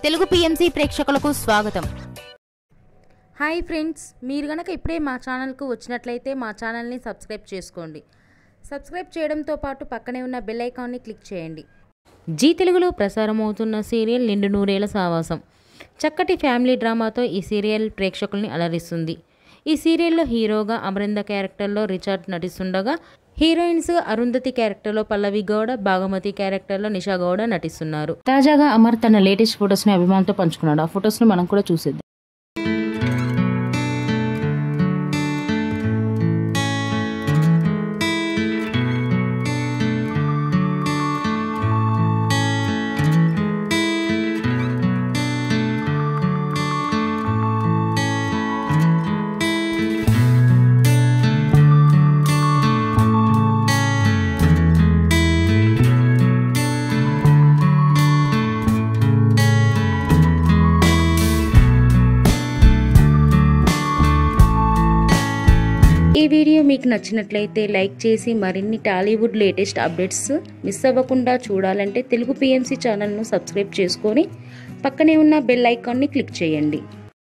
Telugu PMC ప్రేక్షకులకు స్వాగతం. Hi friends, మీరు గనక ఇప్పుడే మా ఛానల్కు వచ్చినట్లయితే మా ఛానల్ని సబ్స్క్రైబ్ చేసుకోండి. సబ్స్క్రైబ్ చేయడంతో పాటు పక్కనే ఉన్న బెల్ ఐకాన్ని క్లిక్ చేయండి. జీ తెలుగులో ప్రసారమవుతున్న సీరియల్ నిండు నూరేళ్ల సావాసం. చక్కటి ఫ్యామిలీ డ్రామాతో ఈ సీరియల్ ప్రేక్షకుల్ని అలరిస్తుంది. ఈ సీరియల్లో హీరోగా అమరింద క్యారెక్టర్లో రిచర్డ్ నటిస్తుండగా, హీరోయిన్స్గా అరుంధతి క్యారెక్టర్లో పల్లవి గౌడ, భాగమతి క్యారెక్టర్లో నిషా గౌడ నటిస్తున్నారు. తాజాగా అమర్ తన లేటెస్ట్ ఫొటోస్ని అభిమానులతో పంచుకున్నాడు. ఆ ఫొటోస్ని మనం కూడా చూసేద్దాం. ఈ వీడియో మీకు నచ్చినట్లయితే లైక్ చేసి మరిన్ని టాలీవుడ్ లేటెస్ట్ అప్డేట్స్ మిస్ అవ్వకుండా చూడాలంటే తెలుగు పిఎంసి ఛానల్ను సబ్స్క్రైబ్ చేసుకొని పక్కనే ఉన్న బెల్ ఐకాన్ని క్లిక్ చేయండి.